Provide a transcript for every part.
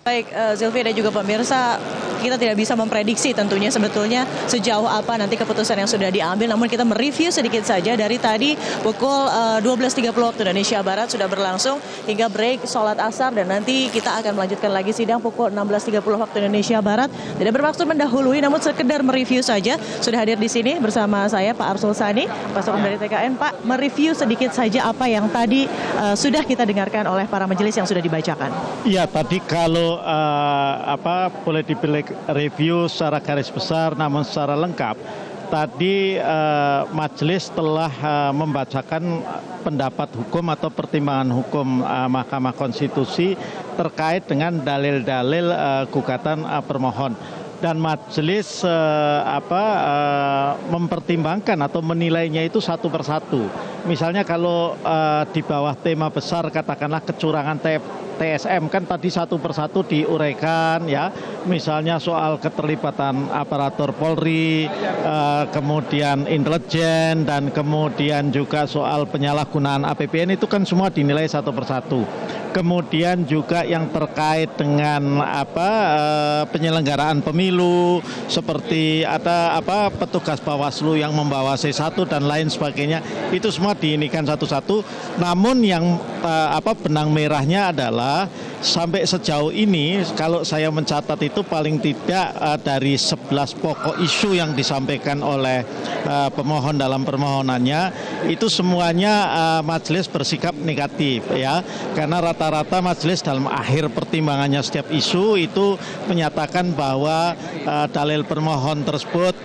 Baik, Zilvi dan juga pemirsa, kita tidak bisa memprediksi tentunya sebetulnya sejauh apa nanti keputusan yang sudah diambil. Namun kita mereview sedikit saja dari tadi pukul 12.30 waktu Indonesia Barat sudah berlangsung hingga break sholat asar dan nanti kita akan melanjutkan lagi sidang pukul 16.30 waktu Indonesia Barat. Tidak bermaksud mendahului, namun sekedar mereview saja. Sudah hadir di sini bersama saya Pak Arsul Sani, Pastor dari TKN. Pak, mereview sedikit saja apa yang tadi sudah kita dengarkan oleh para majelis yang sudah dibacakan. Iya, tadi kalau boleh dipilih review secara garis besar namun secara lengkap. Tadi majelis telah membacakan pendapat hukum atau pertimbangan hukum Mahkamah Konstitusi terkait dengan dalil-dalil gugatan permohon. Dan majelis mempertimbangkan atau menilainya itu satu persatu. Misalnya kalau di bawah tema besar katakanlah kecurangan TSM kan tadi satu persatu diuraikan ya, misalnya soal keterlibatan aparatur Polri, kemudian intelijen dan kemudian juga soal penyalahgunaan APBN itu kan semua dinilai satu persatu. Kemudian juga yang terkait dengan penyelenggaraan pemilu seperti ada petugas Bawaslu yang membawa C1 dan lain sebagainya, itu semua diinikan satu-satu. Namun yang benang merahnya adalah sampai sejauh ini kalau saya mencatat itu paling tidak dari 11 pokok isu yang disampaikan oleh pemohon dalam permohonannya itu semuanya majelis bersikap negatif ya, karena rata-rata majelis dalam akhir pertimbangannya setiap isu itu menyatakan bahwa dalil permohon tersebut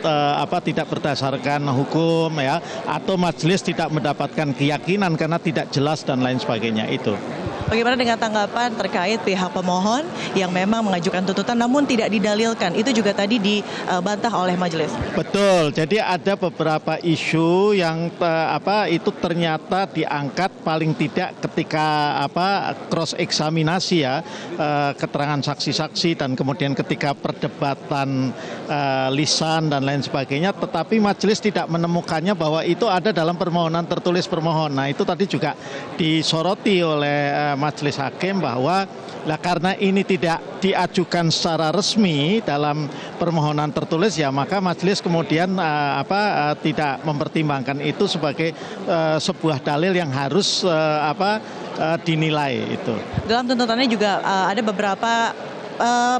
tidak berdasarkan hukum ya, atau majelis tidak mendapatkan keyakinan karena tidak jelas dan lain sebagainya itu. Bagaimana dengan tanggapan terkait pihak pemohon yang memang mengajukan tuntutan namun tidak didalilkan? Itu juga tadi dibantah oleh majelis. Betul. Jadi ada beberapa isu yang itu ternyata diangkat paling tidak ketika cross eksaminasi ya, keterangan saksi-saksi dan kemudian ketika perdebatan lisan dan lain sebagainya, tetapi majelis tidak menemukannya bahwa itu ada dalam permohonan tertulis permohon. Nah, itu tadi juga disoroti oleh majelis hakim bahwa karena ini tidak diajukan secara resmi dalam permohonan tertulis ya, maka majelis kemudian tidak mempertimbangkan itu sebagai sebuah dalil yang harus dinilai itu. Dalam tuntutannya juga ada beberapa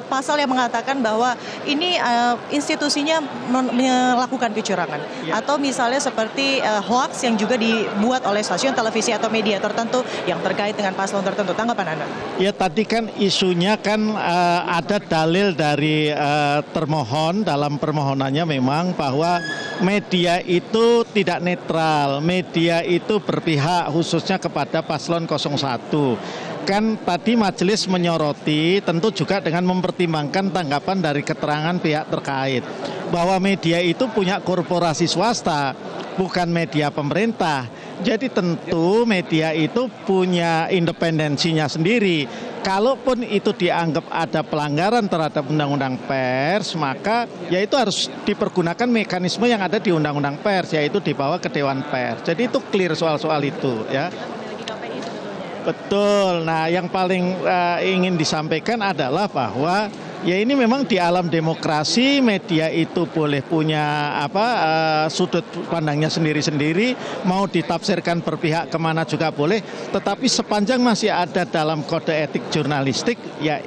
pasal yang mengatakan bahwa ini institusinya melakukan kecurangan atau misalnya seperti hoax yang juga dibuat oleh stasiun televisi atau media tertentu yang terkait dengan paslon tertentu. Tanggapan Anda? Ya, tadi kan isunya kan ada dalil dari termohon dalam permohonannya memang bahwa media itu tidak netral, media itu berpihak khususnya kepada paslon 01. Kan tadi majelis menyoroti tentu juga dengan mempertimbangkan tanggapan dari keterangan pihak terkait bahwa media itu punya korporasi swasta, bukan media pemerintah. Jadi tentu media itu punya independensinya sendiri. Kalaupun itu dianggap ada pelanggaran terhadap undang-undang pers, maka ya itu harus dipergunakan mekanisme yang ada di undang-undang pers, yaitu dibawa ke Dewan Pers. Jadi itu clear soal-soal itu ya. Betul. Nah, yang paling ingin disampaikan adalah bahwa ya ini memang di alam demokrasi media itu boleh punya sudut pandangnya sendiri-sendiri, mau ditafsirkan berpihak kemana juga boleh, tetapi sepanjang masih ada dalam kode etik jurnalistik ya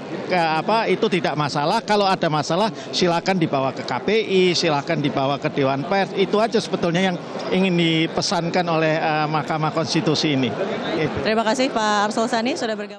itu tidak masalah. Kalau ada masalah silakan dibawa ke KPI, silakan dibawa ke Dewan Pers. Itu aja sebetulnya yang ingin dipesankan oleh Mahkamah Konstitusi ini. Terima kasih Pak Arsul Sani sudah bergabung.